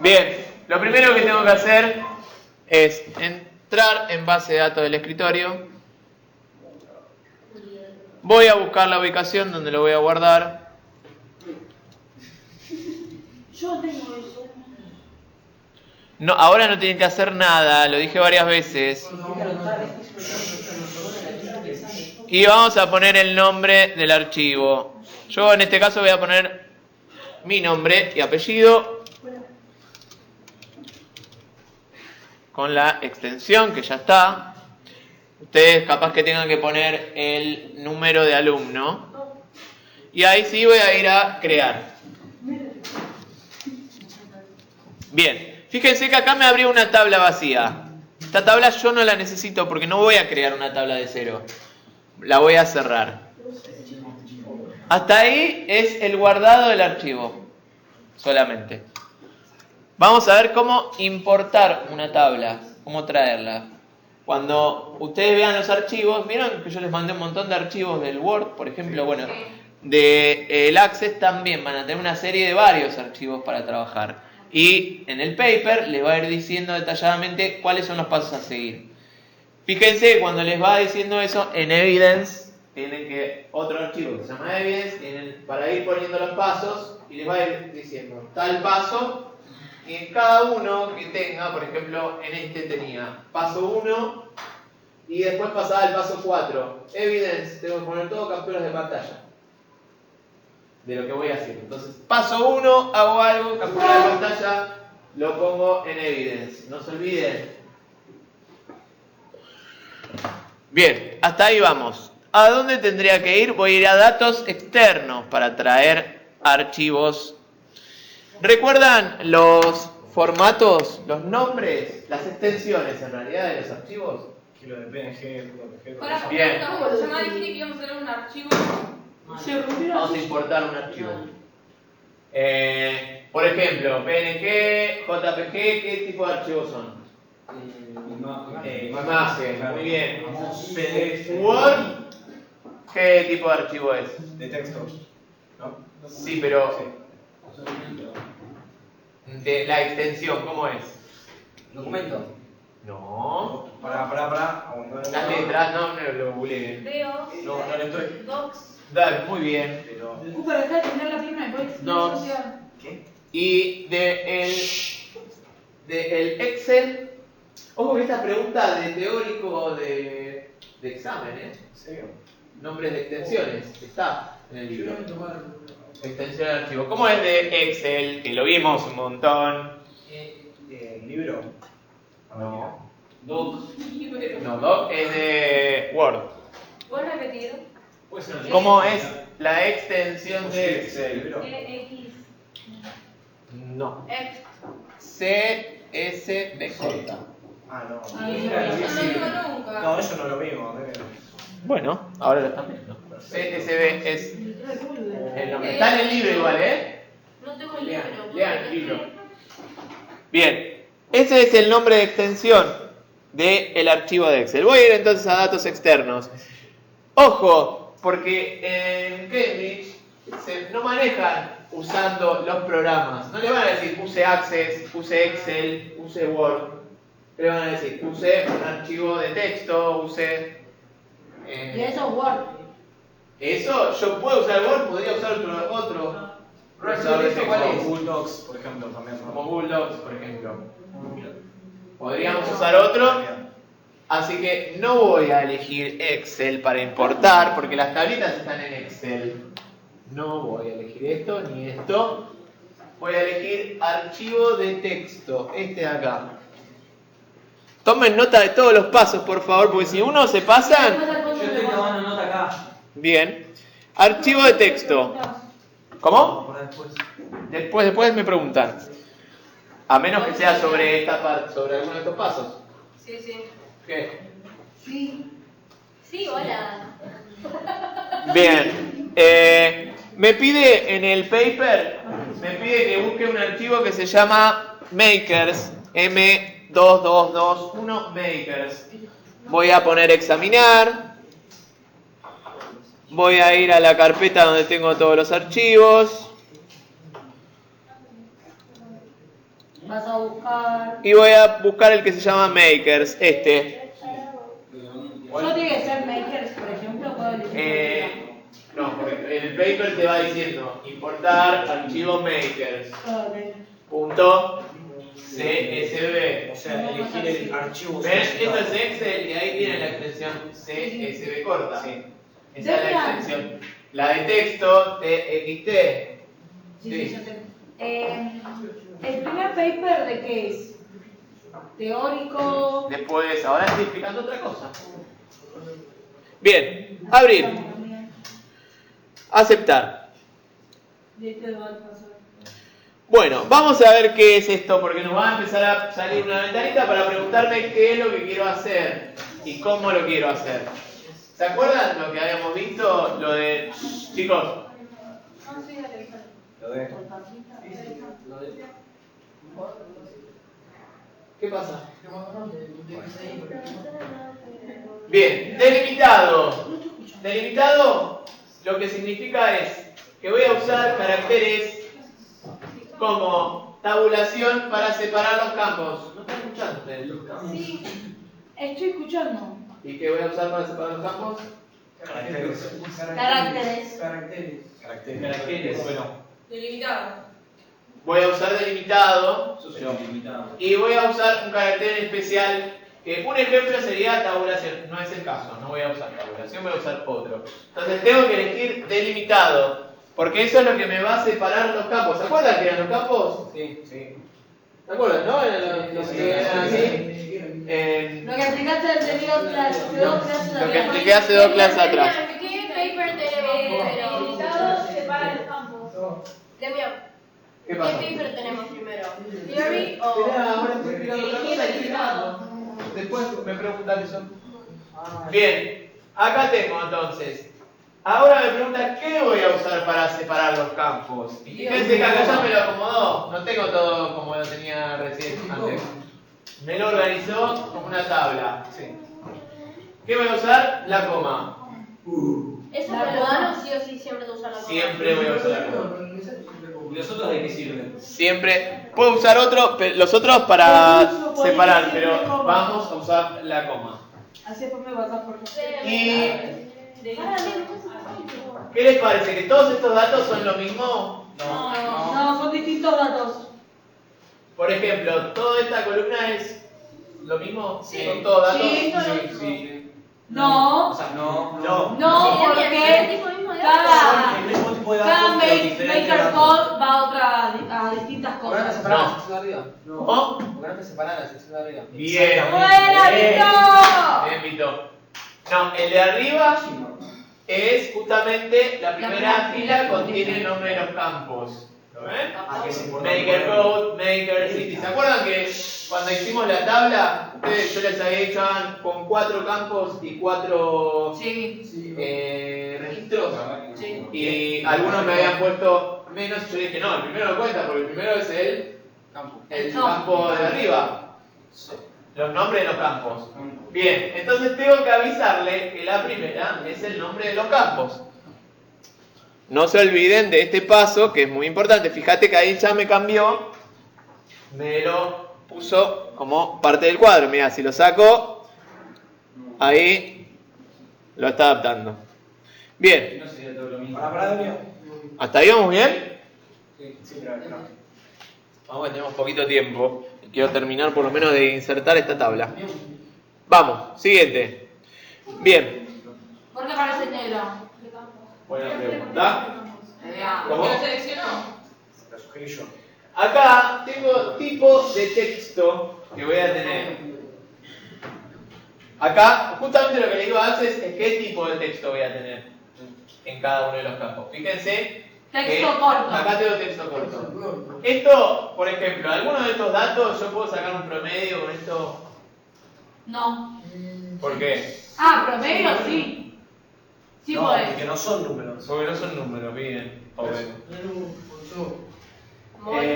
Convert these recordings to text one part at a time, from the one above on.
Bien, lo primero que tengo que hacer es entrar en base de datos del escritorio. Voy a buscar la ubicación donde lo voy a guardar. Yo tengo eso. No, ahora no tienen que hacer nada, lo dije varias veces. Y vamos a poner el nombre del archivo. Yo en este caso voy a poner mi nombre y apellido con la extensión que ya está. Ustedes capaz que tengan que poner el número de alumno. Y ahí sí voy a ir a crear. Bien, fíjense que acá me abrió una tabla vacía. Esta tabla yo no la necesito porque no voy a crear una tabla de cero. La voy a cerrar. Hasta ahí es el guardado del archivo. Solamente. Vamos a ver cómo importar una tabla. Cómo traerla. Cuando ustedes vean los archivos, ¿vieron que yo les mandé un montón de archivos del Word? Por ejemplo, bueno, del Access también van a tener una serie de varios archivos para trabajar. Y en el paper les va a ir diciendo detalladamente cuáles son los pasos a seguir. Fíjense, cuando les va diciendo eso, en Evidence, tienen que otro archivo que se llama Evidence, tienen para ir poniendo los pasos y les va a ir diciendo tal paso. Y en cada uno que tenga, por ejemplo, en este tenía paso 1 y después pasaba al paso 4. Evidence, tengo que poner todo capturas de pantalla de lo que voy haciendo. Entonces, paso 1, hago algo, captura de pantalla, lo pongo en Evidence. No se olviden. Bien, hasta ahí vamos. ¿A dónde tendría que ir? Voy a ir a datos externos para traer archivos. ¿Recuerdan los formatos, los nombres, las extensiones en realidad de los archivos? Kilo de PNG, Bien. ¿Cómo se llama? Dijiste que íbamos a hacer un archivo. Vamos a importar un archivo. Por ejemplo, PNG, JPG, ¿qué tipo de archivos son? Imagen, muy bien. PDF. Word, ¿qué tipo de archivo es? De textos. ¿No? Sí, pero de la extensión, ¿cómo es? Documento. No. Pará. Las letras, no lo googleé. Veo. No le estoy. Docs. Dale, muy bien. Pero. Ocupa, dejá de tener la firma después. No. ¿Qué? Y de el Excel, ojo que esta pregunta de teórico de examen, ¿En serio? nombres de extensiones, está en el libro. Yo no me tomé. Extensión de archivo. ¿Cómo es de Excel? Que lo vimos un montón. ¿Libro? No. Docs. No, Doc es de Word. ¿Puedes repetir? ¿Cómo es la extensión de Excel? ¿Libro? X. No. X. CSVJ. Ah, no. Eso no lo digo nunca. No, eso no lo vimos. Bueno, ahora lo están viendo. CSV es el nombre. Está en el libro igual, ¿eh? No tengo el libro. Lean el libro. Bien, ese es el nombre de extensión del archivo de Excel. Voy a ir entonces a datos externos. Ojo, porque en Cambridge no manejan usando los programas. No le van a decir use Access, use Excel, use Word. Le van a decir use un archivo de texto, use... Y eso es Word. Eso, yo puedo usar Word, podría usar otro procesador de ¿Cuál es? texto. Google Docs, por ejemplo, también. ¿no? Como Google Docs, por ejemplo. Podríamos usar otro. Así que no voy a elegir Excel para importar, porque las tablitas están en Excel. No voy a elegir esto ni esto. Voy a elegir archivo de texto, este de acá. Tomen nota de todos los pasos, por favor, porque si uno se pasan... Yo estoy tomando nota acá. Bien. Archivo de texto. ¿Cómo? Para después. Después me preguntan. A menos que sea sobre esta parte, sobre alguno de estos pasos. Sí, sí. ¿Qué? Sí. Sí, hola. Bien. Me pide en el paper, me pide que busque un archivo que se llama Makers. M2221 Makers. Voy a poner examinar. Voy a ir a la carpeta donde tengo todos los archivos. Vas a buscar. y voy a buscar el que se llama Makers, este. Yo tiene que ser makers, por ejemplo, puedo elegir. No, porque el paper te va diciendo importar archivo Makers. Punto CSV. O sea, elegir el archivo. ¿Ven? Esto es Excel y ahí tiene la extensión CSV corta. Sí. Esa es la extensión. La de texto, TXT. Sí, yo sé. ¿El primer paper de qué es? ¿Teórico? Después, ahora estoy explicando otra cosa. Bien, abrir. Aceptar. Bueno, vamos a ver qué es esto, porque nos va a empezar a salir una ventanita para preguntarme qué es lo que quiero hacer y cómo lo quiero hacer. ¿Se acuerdan lo que habíamos visto? Lo de... Chicos, Lo de. ¿qué pasa? Bien, delimitado. Delimitado lo que significa es que voy a usar caracteres como tabulación para separar los campos. ¿No están escuchando ustedes? Sí, estoy escuchando. ¿Y qué voy a usar para separar los campos? Caracteres. Caracteres. Caracteres. Bueno. Delimitado. Voy a usar delimitado Limitado. y voy a usar un carácter especial que un ejemplo sería tabulación. No es el caso, no voy a usar tabulación, voy a usar otro. Entonces tengo que elegir delimitado, porque eso es lo que me va a separar los campos. ¿Se acuerdan que eran los campos? Sí, sí. ¿Se acuerdan, no? Eran los que eran así. Lo que explicaste hace dos clases Lo que expliqué hace 2 clases atrás. ¿Qué paper tenemos primero? Delimitado separa los campos. Demian, ¿Qué ¿qué pasa? paper tenemos primero? ¿Theory o...? Esperá, ahora estoy explicando otra cosa y estoy grabando. Después me preguntan eso. Bien, acá tengo entonces. Ahora me pregunta qué voy a usar para separar los campos. Y fíjense que acá ya me lo acomodó. No tengo todo como lo tenía recién antes. Me lo organizó como una tabla. Sí. ¿Qué voy a usar? La coma. ¿Eso me lo dan o sí o sí siempre te usan la coma? Siempre voy a usar la coma. ¿Y los otros de qué sirven? Siempre. Puedo usar los otros para separar, pero vamos a usar la coma. Así después me vas a por Y ¿qué les parece? ¿Que todos estos datos son lo mismo? No, son distintos datos. Por ejemplo, ¿toda esta columna es lo mismo? Sí. ¿Son todos datos? Sí, esto es lo Sí, mismo. sí. No, O sea, no. No. no, Sí, porque el mismo de cada El mismo tipo de cada datos, pero diferente maker datos. code va a a distintas ¿Por qué no te cosas. separas No. la sección de arriba? ¿Cómo? ¿Por qué no te separas la sección de arriba? Bien. ¡Buena, Bien. Vito! Bien, Vito. No, el de arriba es justamente la primera fila contiene el nombre de los campos. ¿Lo ven? Ah, que es importante. Maker Code, Maker City. ¿Se acuerdan que cuando hicimos la tabla, yo les había dicho hagan con 4 campos y 4 Sí. registros? Sí. Y algunos me habían puesto menos, yo dije no, el primero no cuenta porque el primero es el No. campo de arriba. Los nombres de los campos. Bien, entonces tengo que avisarle que la primera es el nombre de los campos. No se olviden de este paso que es muy importante. Fíjate que ahí ya me cambió. Me lo puso como parte del cuadro. Mira, si lo saco, ahí lo está adaptando. Bien, No sería todo lo mismo. Para, Demian. ¿hasta ahí vamos bien? Sí, pero no. Vamos, que tenemos poquito tiempo. Y quiero terminar por lo menos de insertar esta tabla. Vamos, siguiente. Bien. ¿Por qué parece negro? Buena pregunta. ¿Cómo? ¿Lo seleccionó? Lo sugerí yo. Acá tengo tipo de texto que voy a tener. Acá, justamente lo que le digo a Access es qué tipo de texto voy a tener en cada uno de los campos. Fíjense. Texto que corto. Acá tengo texto corto. Esto, por ejemplo, algunos de estos datos yo puedo sacar un promedio con esto. No. ¿Por qué? Ah, promedio sí. Sí No, podés. porque no son números. Porque no son números, bien. Joven. Muy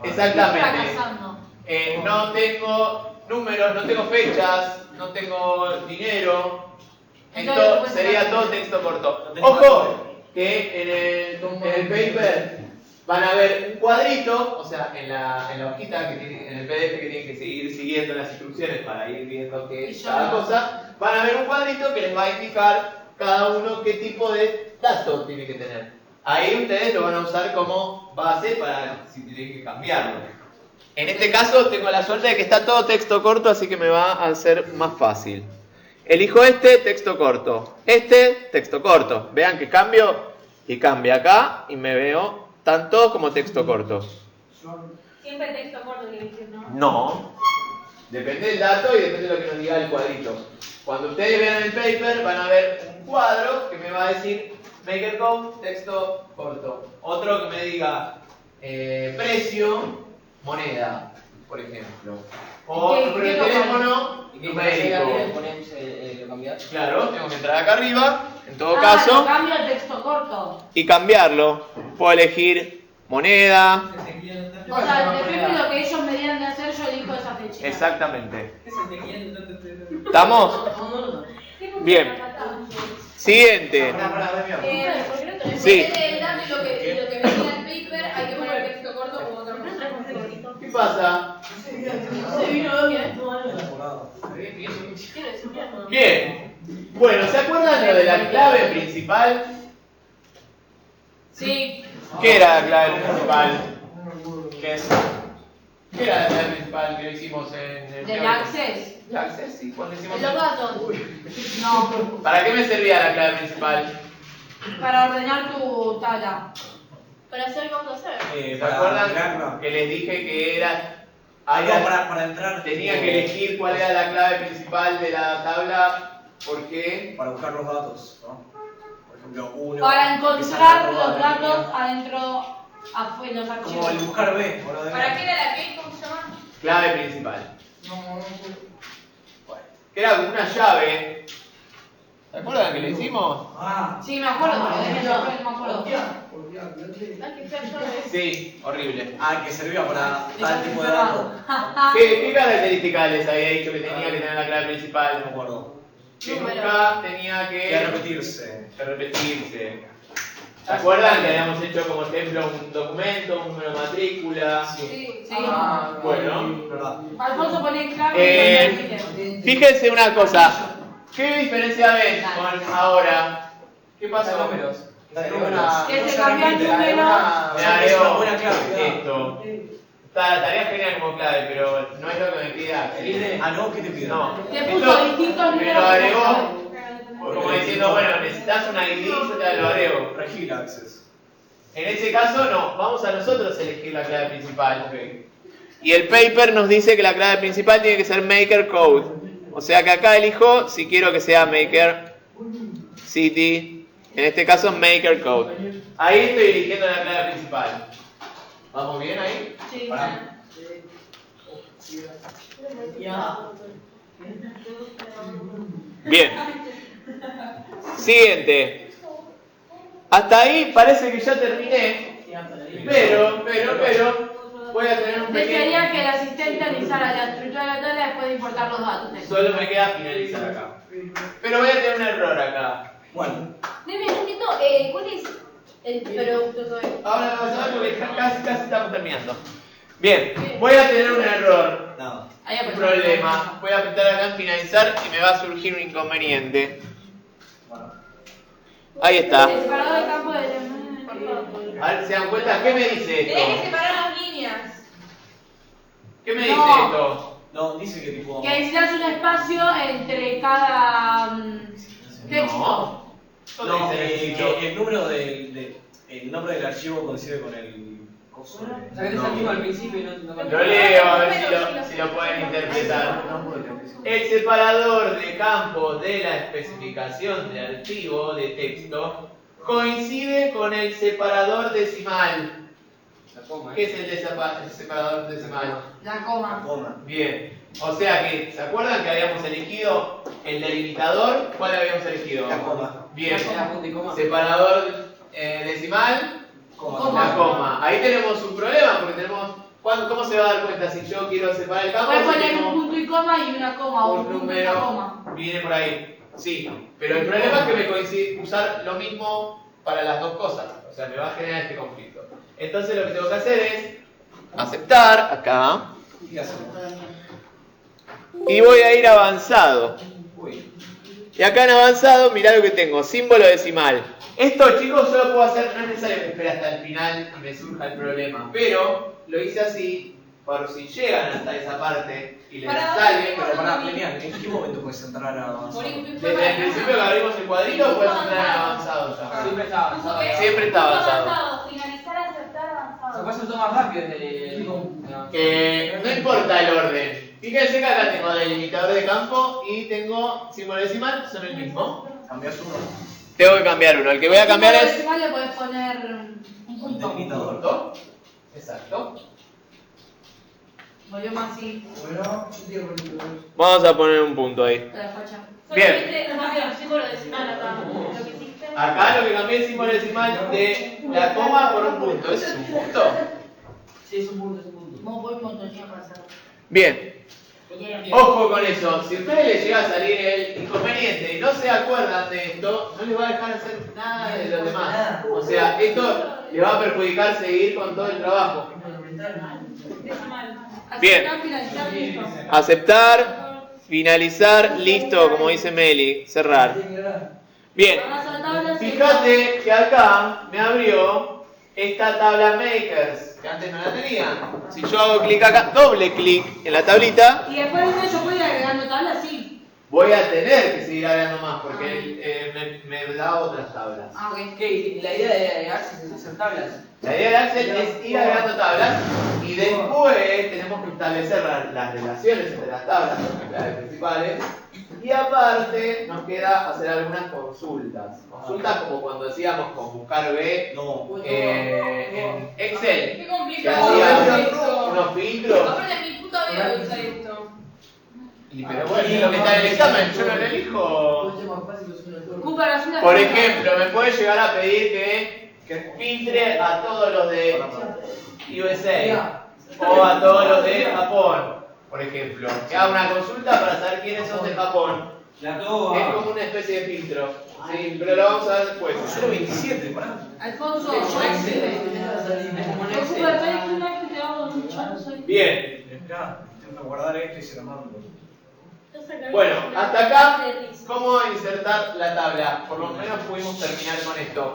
Exactamente. Fracasando. No tengo números, no tengo fechas, no tengo dinero. Entonces, Esto sería todo texto corto. No tengo Ojo, que en el paper van a ver un cuadrito, o sea, en la hojita, que tiene, en el PDF que tienen que seguir siguiendo las instrucciones para ir viendo qué es cada cosa, van a ver un cuadrito que les va a indicar cada uno qué tipo de dato tiene que tener. Ahí ustedes lo van a usar como base para si tienen que cambiarlo. En este caso tengo la suerte de que está todo texto corto, así que me va a ser más fácil. Elijo este, texto corto. Este, texto corto. Vean que cambio y cambia acá y me veo tanto como texto corto. Siempre texto corto quiere decir, ¿no? No. Depende del dato y depende de lo que nos diga el cuadrito. Cuando ustedes vean el paper van a ver un cuadro que me va a decir Maker Code, texto corto. Otro que me diga precio, moneda, por ejemplo. O por el teléfono, ¿Y qué pasa si numérico. le ponemos lo cambiar? Claro, tengo que entrar acá arriba, en todo caso, Cambio el texto corto. y cambiarlo. Puedo elegir moneda. O sea, depende de lo que ellos me digan de hacer, yo elijo esa fecha. Exactamente. ¿Estamos? Bien. Siguiente. Sí. Depende del dato y lo que me diga el paper, hay que poner texto corto como otra cosa. ¿Qué pasa? Se vino bien. Bien. Bueno, ¿se acuerdan lo de la clave principal? Sí. ¿Qué era la clave principal? ¿Qué era la clave principal que hicimos en el ¿Del Access? ¿El Access? Sí, cuando hicimos Los datos. No. ¿Para qué me servía la clave principal? Para ordenar tu tabla. Para hacer qué vamos a hacer. ¿Se acuerdan que les dije que era... para entrar. Tenía que elegir cuál era la clave principal de la tabla, porque... Para buscar los datos, ¿no? Por ejemplo, uno. Para empezar a encontrar robar los la datos línea. adentro, afuera, los archivos. Como el buscar B. ¿O no? ¿Para qué era la que? ¿Cómo se llama? Clave principal. Que era como una llave. ¿Se acuerdan que le hicimos? Sí, me acuerdo, pero de no me acuerdo. Ah, qué fea llave. Sí, horrible. Ah, que servía para tal tipo de datos. ¿Qué características les había dicho que tenía que tener la clave principal? No me acuerdo. Que nunca tenía Que que repetirse. repetirse. ¿Se acuerdan que habíamos hecho como ejemplo un documento, un número de matrícula? Sí. Sí. Bueno. ¿Verdad? Alfonso pone clave y Fíjense una cosa. ¿Qué diferencia ven con ahora? ¿Qué pasó? Números. que se cambió el número. Me Es agregó una buena clave. esto. La tarea es genial como clave, pero no es lo que me pide Axel. Ah, no, ¿qué te pide? No. Te puso distintos me números. lo agregó como diciendo, bueno, necesitas una ID, yo te lo agrego. Regir access. En ese caso no, vamos a nosotros elegir la clave principal. Y el paper nos dice que la clave principal tiene que ser maker code. O sea que acá elijo si quiero que sea maker city, en este caso maker code. Ahí estoy eligiendo la clave principal. ¿Vamos bien ahí? Sí. Pará. Bien. Siguiente. Hasta ahí parece que ya terminé, pero voy a tener un Desearía pequeño... que el asistente analizara la estructura de la tabla después de importar los datos. Solo me queda finalizar acá. Pero voy a tener un error acá. Bueno. Dime un poquito, ¿cuál es el producto que hay? Ahora vamos a ver porque casi estamos terminando. Bien, voy a tener un error. Nada. Ahí Un apareció. problema. Voy a apretar acá en finalizar y me va a surgir un inconveniente. Bueno. Ahí está. El separador de campo de... A ver, ¿se dan cuenta? ¿Qué me dice Tenés que esto? separar las líneas. ¿Qué me dice No. esto? No, dice que tipo. Que necesitas un espacio entre cada texto. No. ¿Dónde No, dice necesito? que el número el nombre del archivo coincide con el coso. O sea, que te salimos al principio y no Lo leo a ver si lo pueden interpretar. El separador de campos de la especificación de archivo de texto coincide con el separador decimal. La coma, ¿Qué es el separador decimal? La coma. Coma. Bien. O sea que, ¿se acuerdan que habíamos elegido el delimitador? ¿Cuál habíamos elegido? La coma. Bien. La punta y coma. Separador decimal. Coma. La coma. Ahí tenemos un problema porque tenemos... ¿Cómo se va a dar cuenta si yo quiero separar el campo? Puedes si poner tengo un punto y coma y una coma, o un un punto y una número coma. viene por ahí. Sí, pero el problema es que me coincide usar lo mismo para las dos cosas. O sea, me va a generar este conflicto. Entonces lo que tengo que hacer es aceptar acá ¿Qué hacemos? y voy a ir avanzado. Uy. Y acá en avanzado, mirá lo que tengo, símbolo decimal. Esto, chicos, yo lo puedo hacer, no es necesario que espere hasta el final y me surja el problema, pero lo hice así, por si llegan hasta esa parte y les Para- sale. Pero pará, Lilian, ¿en qué momento puedes entrar a avanzar? Desde el principio que abrimos el cuadrito, puedes entrar en avanzado ya. Siempre está avanzado. Siempre está avanzado. Finalizar, aceptar, Se avanzado. pasa todo más rápido desde el... No importa el orden. Fíjense que acá tengo delimitador de campo y tengo símbolo decimal, son el mismo. Cambias uno. Tengo que cambiar uno. El que voy a cambiar es decimal le podés poner un punto. Delimitador. punto. Exacto. Volvió más así. Vamos a poner un punto ahí. La facha. Bien. Cambio el símbolo decimal acá. Lo que hiciste. Acá lo que cambié es símbolo decimal de la coma por un punto. ¿Ese es un punto? Sí, es un punto, es un punto. Vos voy un montón ya para hacerlo. Bien. Ojo con eso. Si a ustedes les llega a salir el inconveniente y no se acuerdan de esto, no les va a dejar hacer nada de los demás. O sea, esto les va a perjudicar seguir con todo el trabajo. Decimal. Bien. Aceptar, finalizar, listo. Aceptar, finalizar, listo, como dice Meli, cerrar. Bien. Vamos a la tabla. Fíjate que acá me abrió esta tabla Makers, que antes no la tenía. Si yo hago clic acá, doble clic en la tablita, Y después de eso yo voy agregando tablas, sí. voy a tener que seguir agregando más porque me da otras tablas. Ah, ok. ¿Qué? La idea de Access es hacer tablas. La idea de Axel es ir agregando tablas y después tenemos que establecer las relaciones entre las tablas, las claves principales, y aparte nos queda hacer algunas consultas. Consultas como cuando decíamos con buscar B No. en Excel, Qué que complicado. hacíamos unos filtros. Aparte, mi puta vida voy a usar esto. Pero bueno, es lo que está en el examen, yo no lo elijo. Cooper, haz una Por pregunta. ejemplo, me puede llegar a pedir que filtre a todos los de USA o a todos los de Japón, por ejemplo. Que haga una consulta para saber quiénes son de Japón. La Es toa. como una especie de filtro. Sí, pero lo vamos a ver después. 027, pará. Alfonso, Como yo. Excel, es como un Excel. Cooper, ven que una vez que te hago un chat, soy. Bien, Esperá, tengo que guardar esto y se lo mando. bueno, hasta acá, ¿cómo insertar la tabla? Por lo menos pudimos terminar con esto.